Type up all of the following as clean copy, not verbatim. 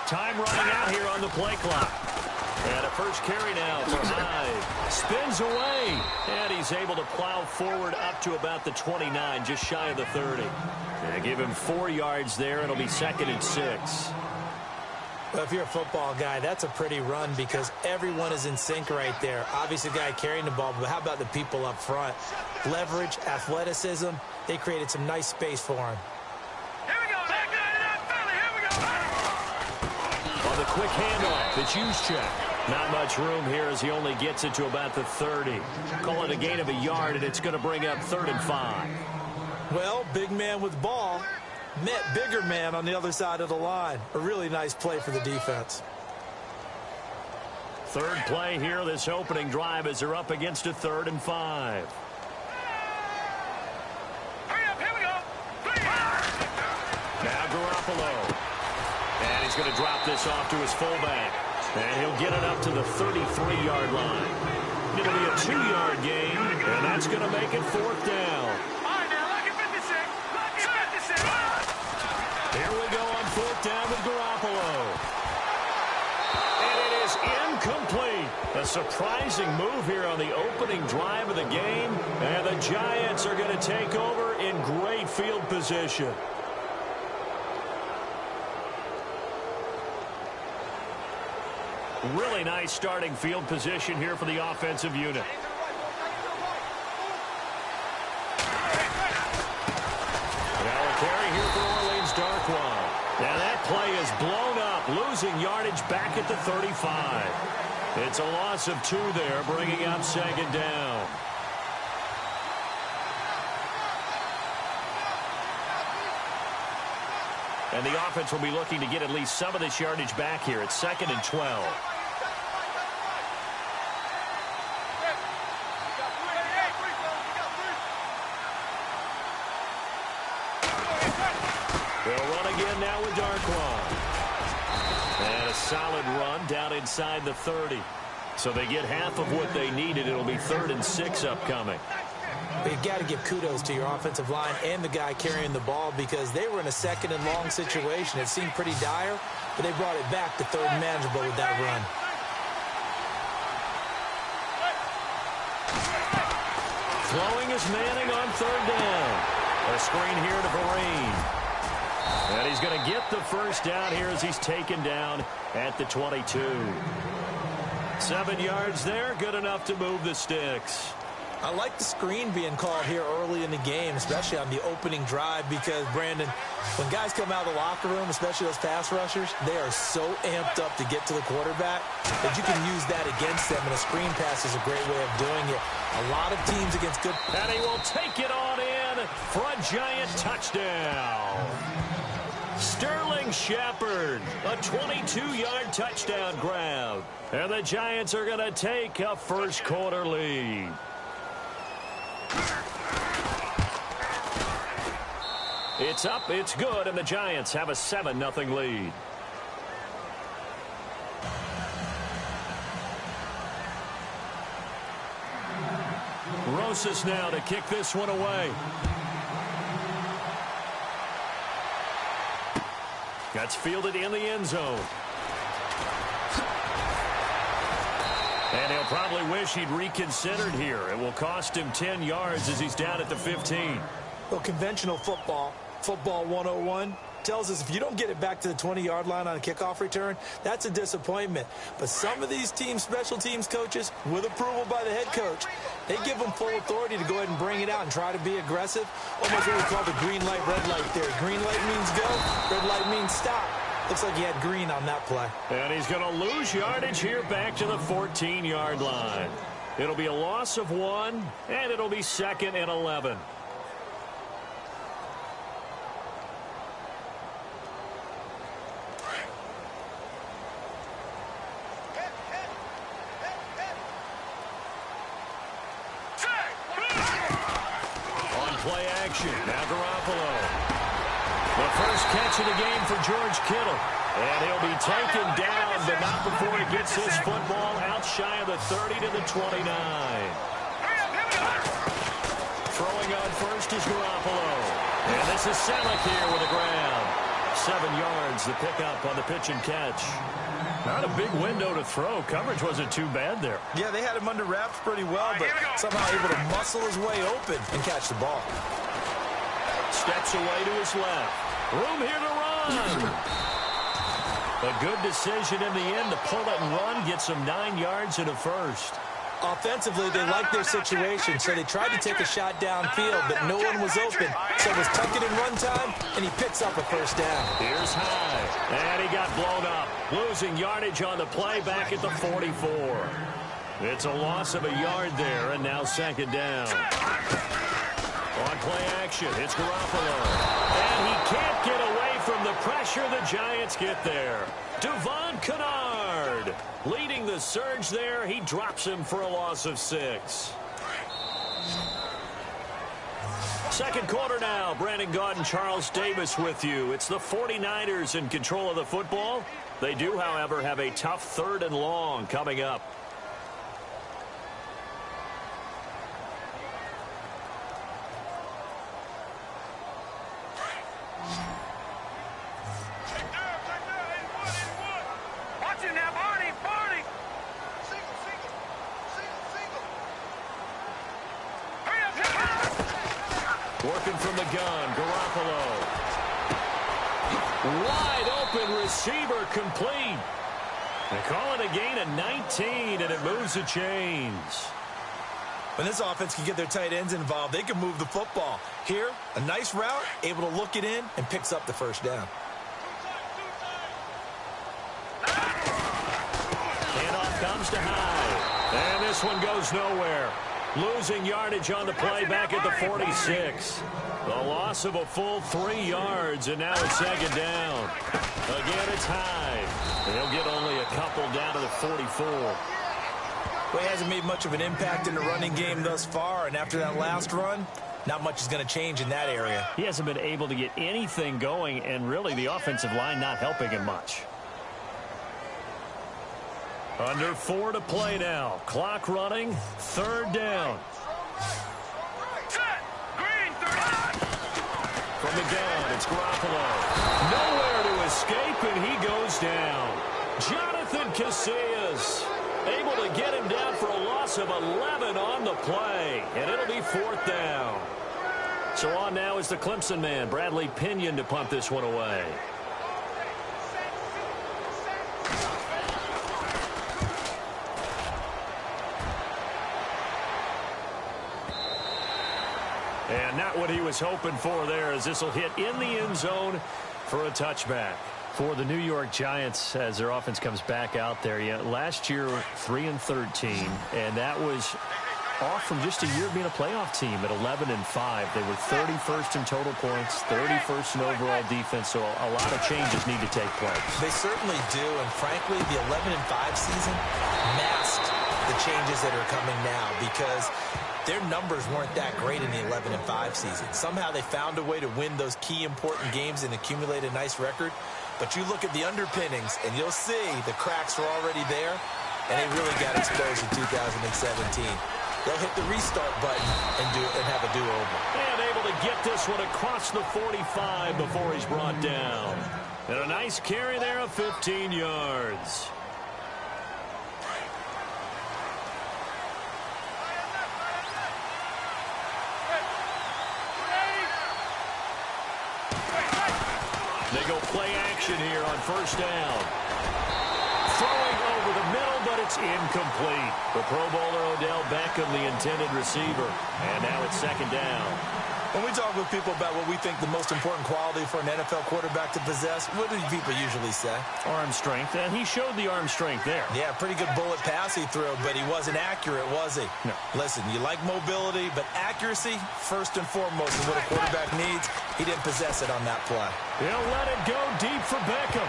Time running out here on the play clock. And a first carry now for Hyde. Spins away. And he's able to plow forward up to about the 29, just shy of the 30. Yeah, give him 4 yards there. It'll be 2nd and 6. Well, if you're a football guy, that's a pretty run because everyone is in sync right there. Obviously, the guy carrying the ball, but how about the people up front? Leverage, athleticism, they created some nice space for him. Here we go, here we go. On the quick handoff, it's Juszczyk. Not much room here as he only gets it to about the 30. Call it a gain of a yard, and it's going to bring up 3rd and 5. Well, big man with ball met bigger man on the other side of the line. A really nice play for the defense. Third play here, this opening drive as they're up against a 3rd and 5. Hurry up, here we go. Now Garoppolo. And he's going to drop this off to his fullback. And he'll get it up to the 33-yard line. It'll be a 2-yard gain, and that's going to make it 4th down. Here we go on 4th down with Garoppolo. And it is incomplete. A surprising move here on the opening drive of the game. And the Giants are going to take over in great field position. Really nice starting field position here for the offensive unit. Now a carry here for Orleans Darkwan. Now that play is blown up, losing yardage back at the 35. It's a loss of 2 there, bringing up 2nd down. And the offense will be looking to get at least some of this yardage back here. It's 2nd and 12. They'll run again now with Darkwan. And a solid run down inside the 30. So they get half of what they needed. It'll be 3rd and 6 upcoming. But you've got to give kudos to your offensive line and the guy carrying the ball because they were in a 2nd and long situation. It seemed pretty dire, but they brought it back to 3rd and manageable with that run. Throwing is Manning on 3rd down. A screen here to Vereen. And he's going to get the first down here as he's taken down at the 22. 7 yards there, good enough to move the sticks. I like the screen being called here early in the game, especially on the opening drive because, Brandon, when guys come out of the locker room, especially those pass rushers, they are so amped up to get to the quarterback that you can use that against them, and a screen pass is a great way of doing it. A lot of teams against good... And he will take it on in for a Giant touchdown. Sterling Shepard, a 22-yard touchdown grab. And the Giants are going to take a first-quarter lead. It's up, it's good, and the Giants have a 7-0 lead. Rosas now to kick this one away. That's fielded in the end zone. And he'll probably wish he'd reconsidered here. It will cost him 10 yards as he's down at the 15. Well, conventional football 101, tells us if you don't get it back to the 20-yard line on a kickoff return, that's a disappointment. But some of these teams, special teams coaches, with approval by the head coach, they give them full authority to go ahead and bring it out and try to be aggressive. Almost what we call the green light, red light theory. Green light means go, red light means stop. Looks like he had green on that play. And he's going to lose yardage here back to the 14-yard line. It'll be a loss of 1, and it'll be 2nd and 11. Play action. Now Garoppolo. The first catch of the game for George Kittle. And he'll be taken down, but not before he gets this football out shy of the 30 to the 29. Throwing on first is Garoppolo. And this is Selleck here with the ground. 7 yards, the pickup on the pitch and catch. Not a big window to throw. Coverage wasn't too bad there. Yeah, they had him under wraps pretty well, but somehow able to muscle his way open and catch the ball. Steps away to his left. Room here to run. A good decision in the end to pull it and run. Gets him 9 yards and a first. Offensively, they liked their situation, so they tried to take a shot downfield, but no one was open. So it was tuck it in run time, and he picks up a first down. Here's High, and he got blown up. Losing yardage on the play back at the 44. It's a loss of a yard there, and now second down. On play action, it's Garoppolo. And he can't get away from the pressure. The Giants get there. Devon Kennard leading the surge there. He drops him for a loss of 6. Second quarter now. Brandon Gaudin, Charles Davis with you. It's the 49ers in control of the football. They do, however, have a tough 3rd and long coming up. Working from the gun, Garoppolo. Wide open receiver, complete. They call it a gain of 19, and it moves the chains. When this offense can get their tight ends involved, they can move the football. Here, a nice route, able to look it in, and picks up the first down. Handoff comes to High. And this one goes nowhere. Losing yardage on the play back at the 46. The loss of a full 3 yards, and now it's second down. Again, it's High. They'll get only a couple down to the 44. Well, he hasn't made much of an impact in the running game thus far, and after that last run, not much is going to change in that area. He hasn't been able to get anything going, and really the offensive line not helping him much. Under 4 to play now. Clock running. 3rd down. From the gun, it's Garoppolo. Nowhere to escape, and he goes down. Jonathan Casillas able to get him down for a loss of 11 on the play, and it'll be 4th down. So on now is the Clemson man, Bradley Pinion, to punt this one away. And not what he was hoping for there, as this will hit in the end zone for a touchback. For the New York Giants, as their offense comes back out there, last year 3-13, and that was off from just a year of being a playoff team at 11-5. They were 31st in total points, 31st in overall defense, so a lot of changes need to take place. They certainly do, and frankly, the 11-5 season masked the changes that are coming now, because their numbers weren't that great in the 11-5 season. Somehow they found a way to win those key important games and accumulate a nice record. But you look at the underpinnings, and you'll see the cracks are already there, and they really got exposed in 2017. They'll hit the restart button and have a do-over. And able to get this one across the 45 before he's brought down. And a nice carry there of 15 yards. They go play action here on 1st down. Throwing over the middle, but it's incomplete. The Pro Bowler Odell Beckham, the intended receiver. And now it's 2nd down. When we talk with people about what we think the most important quality for an NFL quarterback to possess, what do people usually say? Arm strength, and he showed the arm strength there. Yeah, pretty good bullet pass he threw, but he wasn't accurate, was he? No. Listen, you like mobility, but accuracy, first and foremost, is what a quarterback needs. He didn't possess it on that play. He'll let it go deep for Beckham.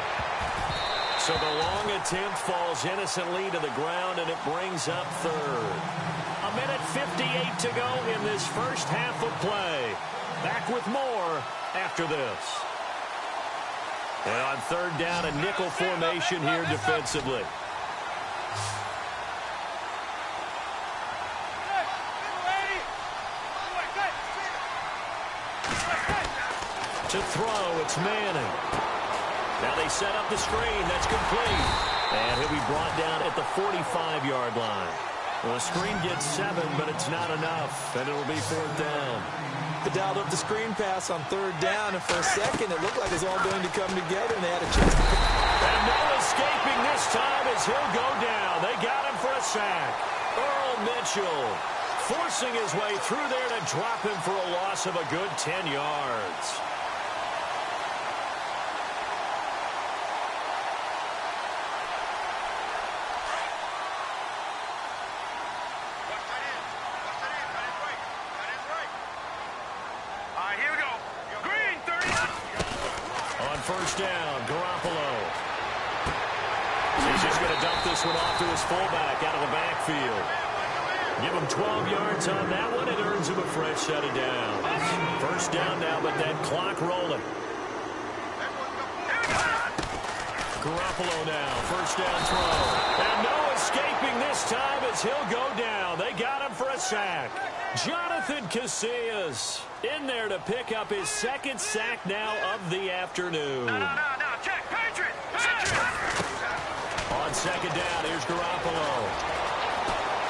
So the long attempt falls innocently to the ground, and it brings up 3rd. A minute 58 to go in this first half of play. Back with more after this. And on 3rd down, a nickel formation here defensively. To throw, it's Manning. Now they set up the screen. That's complete. And he'll be brought down at the 45-yard line. Well, the screen gets 7, but it's not enough. And it'll be 4th down. They dialed up the screen pass on 3rd down, and for a second it looked like it was all going to come together, and they had a chance to pick. And no escaping this time as he'll go down. They got him for a sack. Earl Mitchell forcing his way through there to drop him for a loss of a good 10 yards. Here we go. Green, 30. On 1st down, Garoppolo. He's just going to dump this one off to his fullback out of the backfield. Give him 12 yards on that one. It earns him a fresh set of downs. 1st down now, but that clock rolling. Garoppolo now, 1st down throw. And no escaping this time as he'll go down. They got him for a sack. Jonathan Casillas in there to pick up his 2nd sack now of the afternoon. No, check, Patriot. On 2nd down, here's Garoppolo.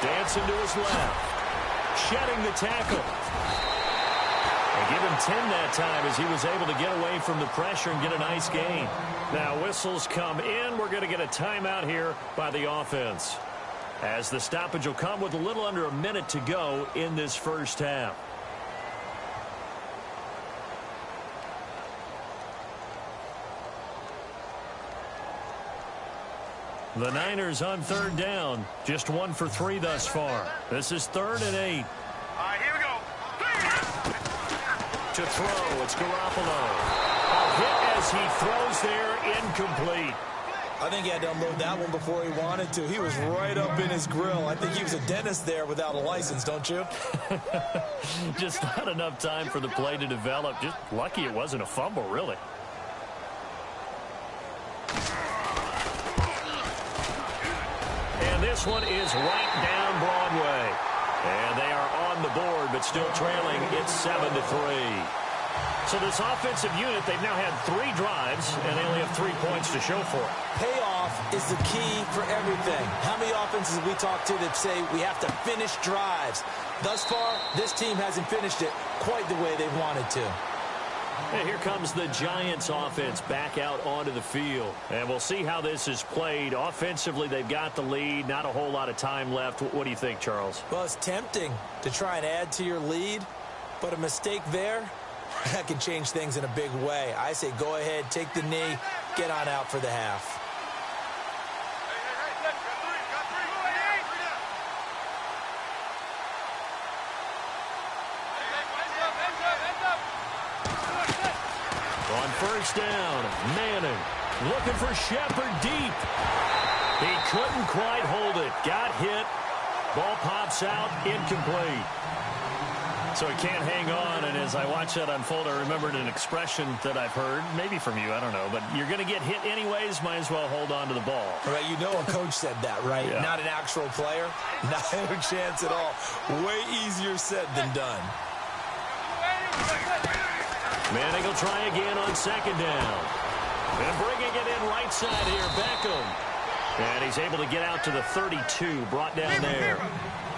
Dancing to his left. Shedding the tackle. They give him 10 that time as he was able to get away from the pressure and get a nice gain. Now whistles come in. We're going to get a timeout here by the offense, as the stoppage will come with a little under a minute to go in this 1st half. The Niners on 3rd down. Just 1 for 3 thus far. This is 3rd and 8. Here we go. To throw, it's Garoppolo. A hit as he throws there, incomplete. I think he had to unload that one before he wanted to. He was right up in his grill. I think he was a dentist there without a license, don't you? Just not enough time for the play to develop. Just lucky it wasn't a fumble, really. And this one is right down Broadway. And they are on the board, but still trailing. It's 7-3. So this offensive unit, they've now had 3 drives, and they only have 3 points to show for it. Payoff is the key for everything. How many offenses have we talked to that say we have to finish drives? Thus far, this team hasn't finished it quite the way they wanted to. And here comes the Giants offense back out onto the field. And we'll see how this is played. Offensively, they've got the lead. Not a whole lot of time left. What do you think, Charles? Well, it's tempting to try and add to your lead, but a mistake there, that can change things in a big way. I say go ahead, take the knee, get on out for the half. On 1st down, Manning looking for Shepard deep. He couldn't quite hold it. Got hit. Ball pops out, incomplete. So he can't hang on, and as I watch that unfold, I remembered an expression that I've heard, maybe from you, I don't know, but you're going to get hit anyways, might as well hold on to the ball. Right, you know a coach said that, right? Yeah. Not an actual player. Not a chance at all. Way easier said than done. Manning will try again on 2nd down. And bringing it in right side here, Beckham. And he's able to get out to the 32, brought down there.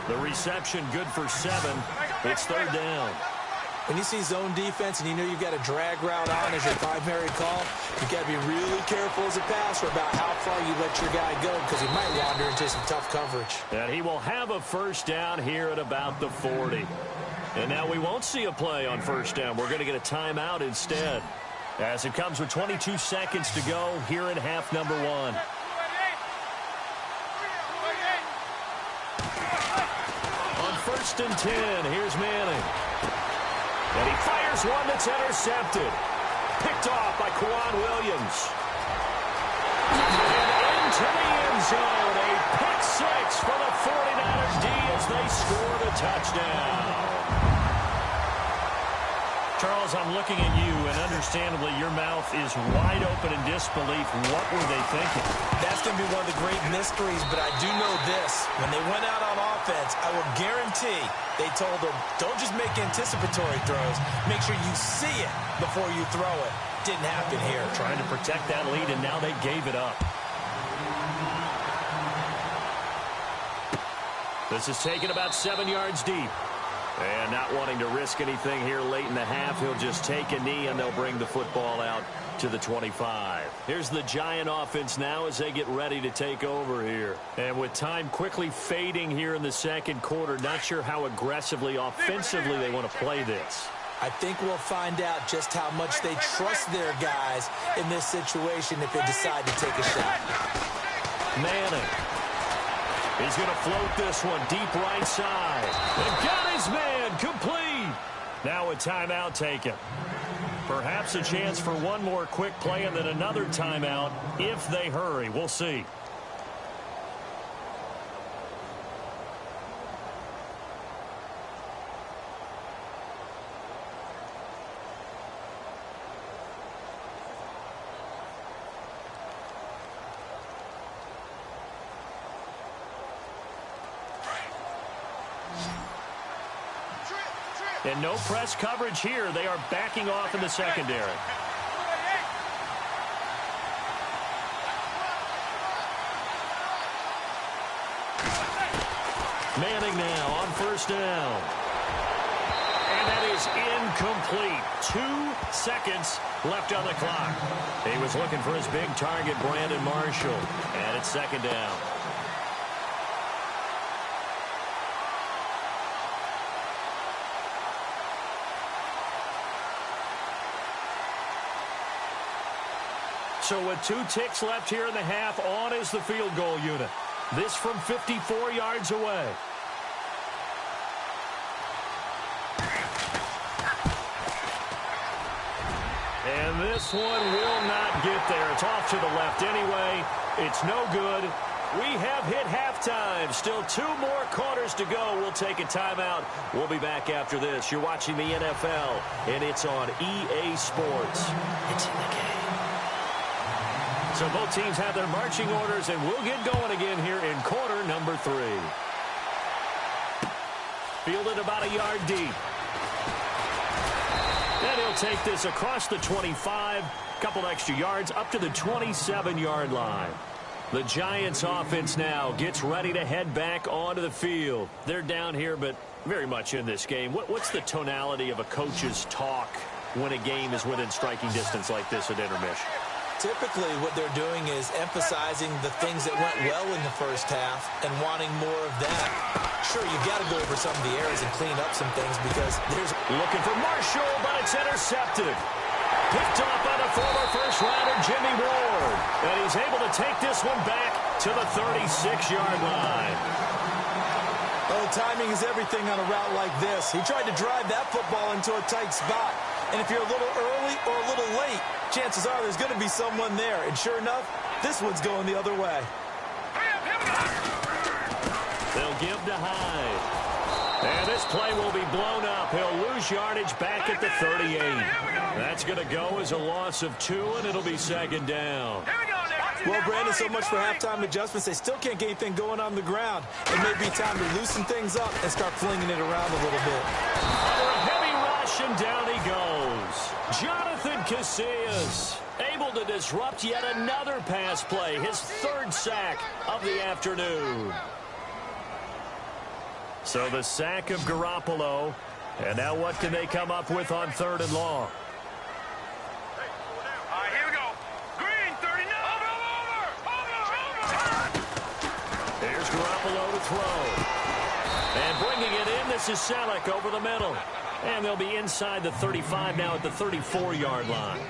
The reception good for 7. It's 3rd down. When you see zone defense and you know you've got a drag route on as your primary call, you've got to be really careful as a passer about how far you let your guy go, because he might wander into some tough coverage. And he will have a 1st down here at about the 40. And now we won't see a play on 1st down. We're going to get a timeout instead, as it comes with 22 seconds to go here in half number 1. On 1st and 10, here's Manning. And he fires one that's intercepted. Picked off by Quan Williams. And into the end zone. A pick 6 for the 49ers D as they score the touchdown. Charles, I'm looking at you, and understandably, your mouth is wide open in disbelief. What were they thinking? That's going to be one of the great mysteries, but I do know this. When they went out on offense, I will guarantee they told them, don't just make anticipatory throws. Make sure you see it before you throw it. didn't happen here. Trying to protect that lead, and now they gave it up. This is taken about 7 yards deep. And not wanting to risk anything here late in the half, he'll just take a knee, and they'll bring the football out to the 25. Here's the Giant offense now as they get ready to take over here. And with time quickly fading here in the second quarter, not sure how aggressively, offensively they want to play this. I think we'll find out just how much they trust their guys in this situation if they decide to take a shot. Manning. He's going to float this one deep right side. And got his man complete. Now a timeout taken. Perhaps a chance for one more quick play and then another timeout if they hurry. We'll see. And no press coverage here. They are backing off in the secondary. Manning now on first down. And that is incomplete. 2 seconds left on the clock. He was looking for his big target, Brandon Marshall. And it's second down. So with 2 ticks left here in the half, on is the field goal unit. This from 54 yards away. And this one will not get there. It's off to the left anyway. It's no good. We have hit halftime. Still 2 more quarters to go. We'll take a timeout. We'll be back after this. You're watching the NFL, and it's on EA Sports. It's in the game. So both teams have their marching orders, and we'll get going again here in quarter number 3. Fielded about a yard deep. And he'll take this across the 25, couple extra yards, up to the 27-yard line. The Giants offense now gets ready to head back onto the field. They're down here, but very much in this game. What's the tonality of a coach's talk when a game is within striking distance like this at intermission? Typically, what they're doing is emphasizing the things that went well in the first half and wanting more of that. Sure, you've got to go over some of the errors and clean up some things because there's... Looking for Marshall, but it's intercepted. Picked off by the former first-rounder Jimmy Ward. And he's able to take this one back to the 36-yard line. Oh, timing is everything on a route like this. He tried to drive that football into a tight spot. And if you're a little early or a little late, chances are there's going to be someone there. And sure enough, this one's going the other way. They'll give to Hyde. And this play will be blown up. He'll lose yardage back at the 38. That's going to go as a loss of 2, and it'll be second down. Well, Brandon, so much for halftime adjustments. They still can't get anything going on the ground. It may be time to loosen things up and start flinging it around a little bit. Under a heavy rush, and down he goes. Jonathan Casillas able to disrupt yet another pass play. His 3rd sack of the afternoon. So the sack of Garoppolo. And now what can they come up with on 3rd and long? Here we go. Green, 39. Over. Here's Garoppolo to throw. And bringing it in, this is Selleck over the middle. And they'll be inside the 35 now at the 34-yard line.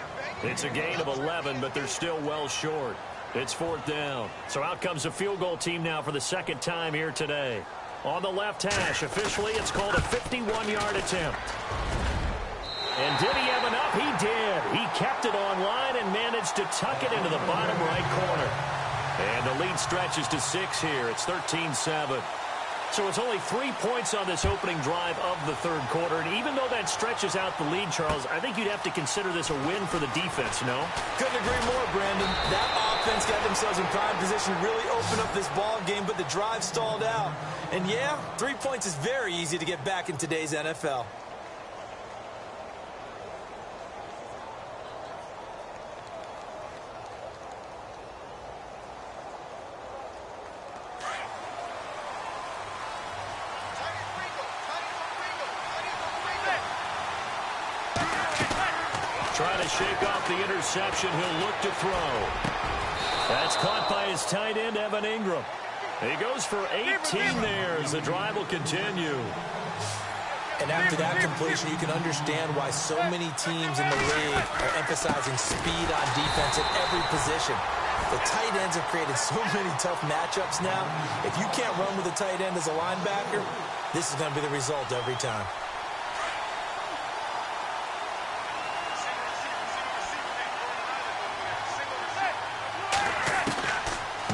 It's a gain of 11, but they're still well short. It's 4th down. So out comes the field goal team now for the 2nd time here today. On the left hash, officially it's called a 51-yard attempt. And did he have enough? He did. He kept it on line and managed to tuck it into the bottom right corner. And the lead stretches to 6 here. It's 13-7. So it's only 3 points on this opening drive of the 3rd quarter. And even though that stretches out the lead, Charles, I think you'd have to consider this a win for the defense, no? Couldn't agree more, Brandon. That offense got themselves in prime position to really open up this ball game, but the drive stalled out. And yeah, 3 points is very easy to get back in today's NFL. Trying to shake off the interception. He'll look to throw. That's caught by his tight end, Evan Ingram. He goes for 18 there as the drive will continue. And after that completion, you can understand why so many teams in the league are emphasizing speed on defense at every position. The tight ends have created so many tough matchups now. If you can't run with a tight end as a linebacker, this is going to be the result every time.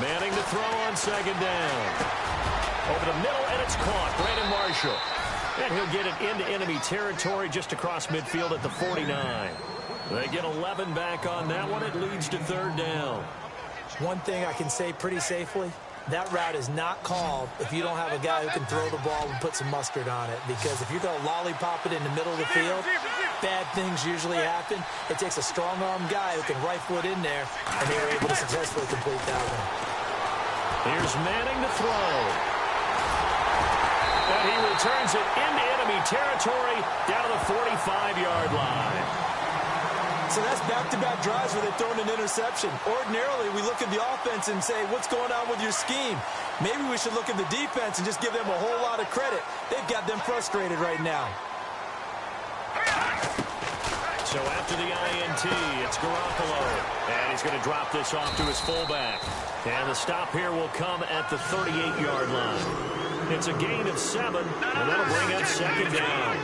Manning to throw on second down. Over the middle, and it's caught. Brandon Marshall. And he'll get it into enemy territory just across midfield at the 49. They get 11 back on that one. It leads to third down. One thing I can say pretty safely, that route is not called if you don't have a guy who can throw the ball and put some mustard on it. Because if you're going to lollipop it in the middle of the field, bad things usually happen. It takes a strong-arm guy who can right foot in there, and they were able to successfully complete that one. Here's Manning to throw. And he returns it into enemy territory down to the 45-yard line. So that's back-to-back drives where they've thrown an interception. Ordinarily, we look at the offense and say, what's going on with your scheme? Maybe we should look at the defense and just give them a whole lot of credit. They've got them frustrated right now. So after the INT, it's Garoppolo. And he's going to drop this off to his fullback. And the stop here will come at the 38-yard line. It's a gain of 7, and that'll bring up second down.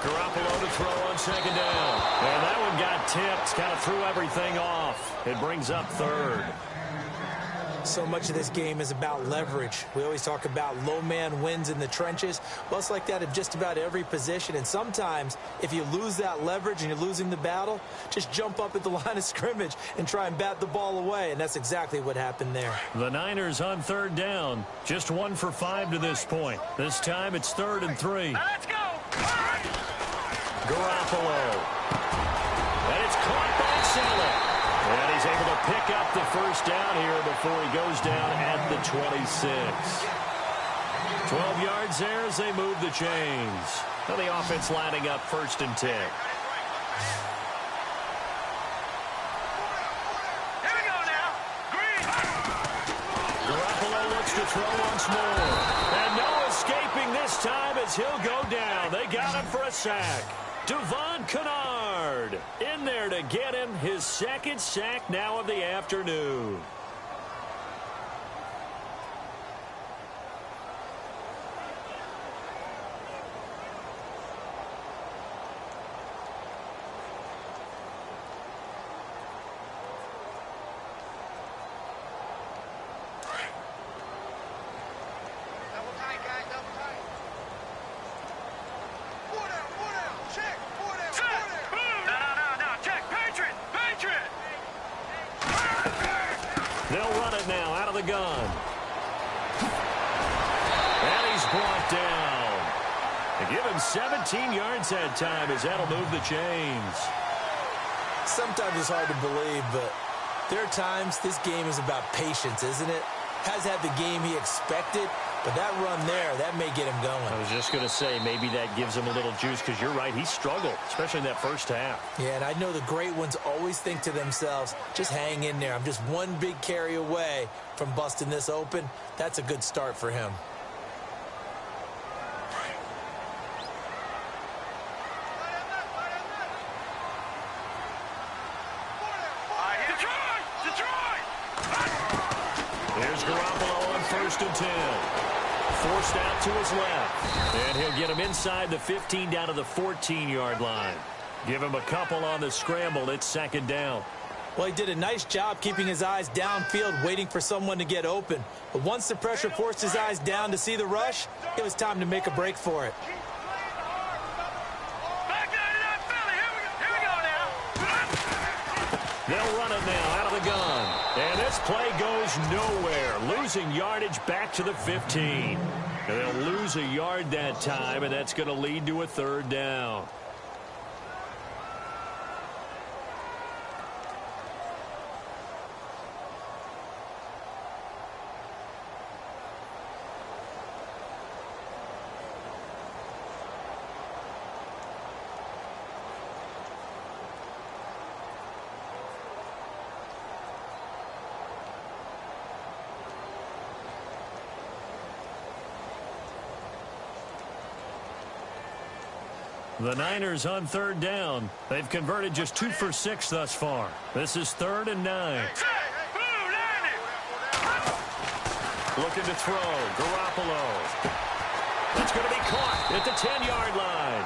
Garoppolo to throw on second down. And that one got tipped, kind of threw everything off. It brings up third. So much of this game is about leverage. We always talk about low man wins in the trenches. Well, it's like that at just about every position. And sometimes, if you lose that leverage and you're losing the battle, just jump up at the line of scrimmage and try and bat the ball away. And that's exactly what happened there. The Niners on third down. Just 1 for 5 to this point. This time it's 3rd and 3. Let's go. Garoppolo. And it's caught by Saleh. And he's able to pick up the first down here before he goes down at the 26. 12 yards there as they move the chains. Now the offense lining up 1st and 10. Here we go now. Green. Garoppolo looks to throw once more. And no escaping this time as he'll go down. They got him for a sack. Devon Kennard in there to get him his 2nd sack now of the afternoon. They'll run it now out of the gun. And he's brought down. They give him 17 yards that time as that'll move the chains. Sometimes it's hard to believe, but there are times this game is about patience, isn't it? Has had the game he expected, but that run there, that may get him going. I was just going to say, maybe that gives him a little juice because you're right, he struggled, especially in that first half. Yeah, and I know the great ones always think to themselves, just hang in there. I'm just one big carry away from busting this open. That's a good start for him. Here's Garoppolo on 1st and 10. Forced out to his left. And he'll get him inside the 15 down to the 14-yard line. Give him a couple on the scramble. It's 2nd down. Well, he did a nice job keeping his eyes downfield, waiting for someone to get open. But once the pressure forced his eyes down to see the rush, it was time to make a break for it. They'll run it now out of the gun. And this play goes nowhere. Losing yardage back to the 15. And they'll lose a yard that time, and that's going to lead to a 3rd down. The Niners on third down. They've converted just 2 for 6 thus far. This is 3rd and 9. Looking to throw. Garoppolo. That's going to be caught at the 10-yard line.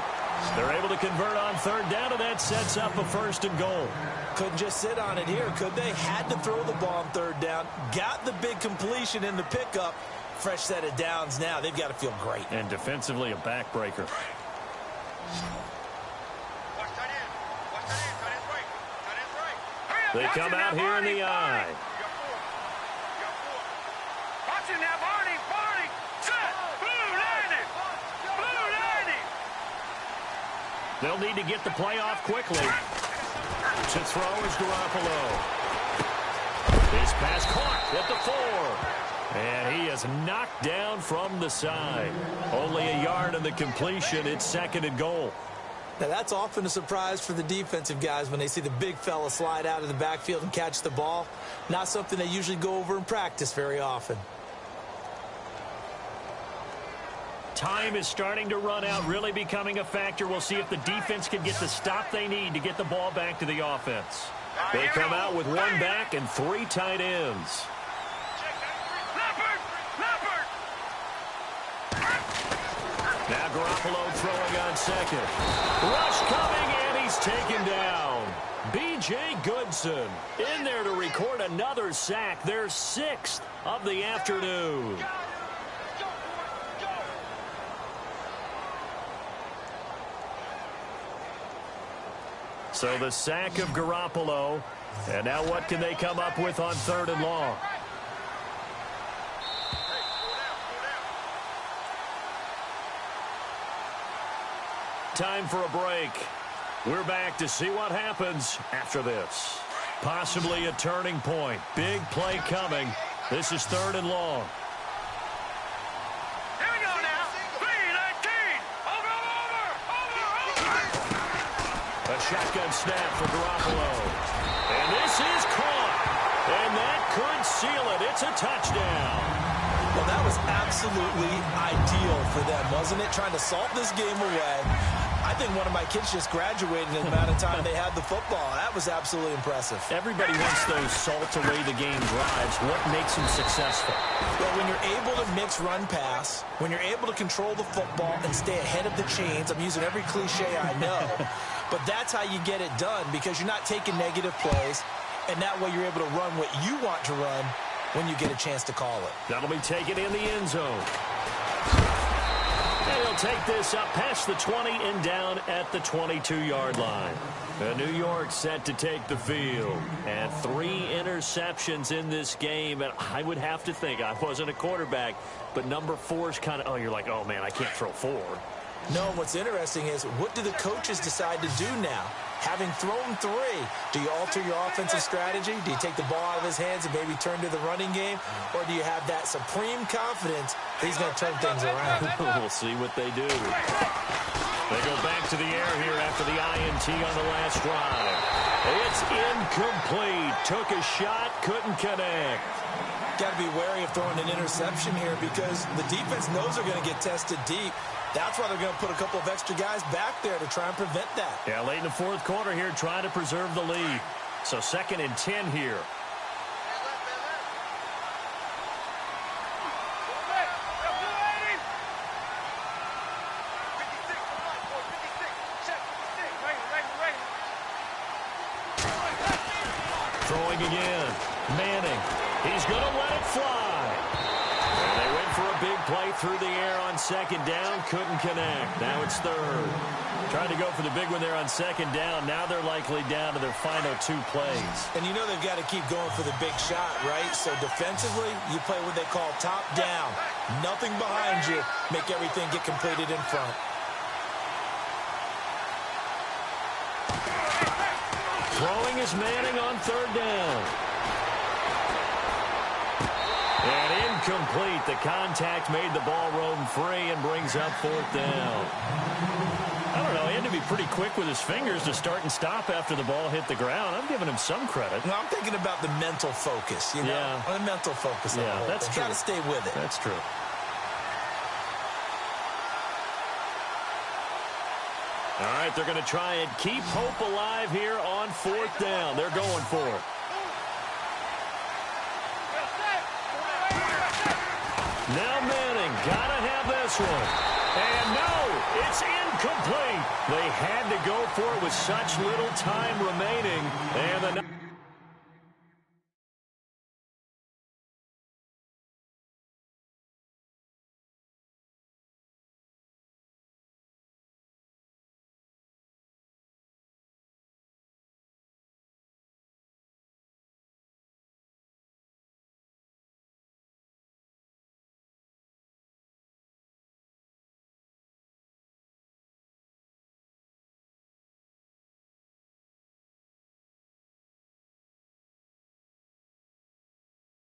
They're able to convert on third down, and that sets up a 1st and goal. Couldn't just sit on it here, could they? Had to throw the ball on third down. Got the big completion in the pickup. Fresh set of downs now. They've got to feel great. And defensively, a backbreaker. They come out here in the eye. Watch it now, Barney. Set. Blue landing. They'll need to get the play off quickly. To throw is Garoppolo. His pass caught at the 4. And he is knocked down from the side. Only a yard in the completion. It's 2nd and goal. Now, that's often a surprise for the defensive guys when they see the big fella slide out of the backfield and catch the ball. Not something they usually go over in practice very often. Time is starting to run out, really becoming a factor. We'll see if the defense can get the stop they need to get the ball back to the offense. They come out with 1 back and 3 tight ends. Now Garoppolo throwing on 2nd. Rush coming, and he's taken down. B.J. Goodson in there to record another sack. Their 6th of the afternoon. So the sack of Garoppolo. And now what can they come up with on 3rd and long? Time for a break. We're back to see what happens after this. Possibly a turning point. Big play coming. This is 3rd and long. Here we go now. 3-19. Over. A shotgun snap for Garoppolo. And this is caught. And that could seal it. It's a touchdown. Well, that was absolutely ideal for them, wasn't it? Trying to salt this game away. I think one of my kids just graduated in the amount of time they had the football. That was absolutely impressive. Everybody wants those salt-away-the-game drives. What makes them successful? Well, when you're able to mix run-pass, when you're able to control the football and stay ahead of the chains, I'm using every cliche I know, but that's how you get it done because you're not taking negative plays, and that way you're able to run what you want to run when you get a chance to call it. That'll be taken in the end zone. And he'll take this up past the 20 and down at the 22-yard line. New York set to take the field. And 3 interceptions in this game. And I would have to think, I wasn't a quarterback, but number 4 is kind of, you're like, oh, man, I can't throw 4. No, what's interesting is what do the coaches decide to do now? Having thrown 3, do you alter your offensive strategy? Do you take the ball out of his hands and maybe turn to the running game? Or do you have that supreme confidence that he's going to turn things around? We'll see what they do. They go back to the air here after the INT on the last drive. It's incomplete. Took a shot, couldn't connect. Got to be wary of throwing an interception here because the defense knows they're going to get tested deep. That's why they're going to put a couple of extra guys back there to try and prevent that. Yeah, late in the 4th quarter here, trying to preserve the lead. So 2nd and 10 here. Throwing again. Manning. He's going to let it fly. And they went for a big play through the air on 2nd down. Couldn't connect. Now it's 3rd. Tried to go for the big one there on 2nd down. Now they're likely down to their final 2 plays. And you know they've got to keep going for the big shot, right? So defensively, you play what they call top down. Nothing behind you. Make everything get completed in front. Throwing is Manning on 3rd down. And incomplete. The contact made the ball roam free and brings up 4th down. I don't know. He had to be pretty quick with his fingers to start and stop after the ball hit the ground. I'm giving him some credit. No, I'm thinking about the mental focus, you know? Yeah. The mental focus. Yeah, that's true. Got to stay with it. That's true. All right, they're going to try and keep hope alive here on 4th down. They're going for it. Now Manning, got to have this one. And no, it's incomplete. They had to go for it with such little time remaining.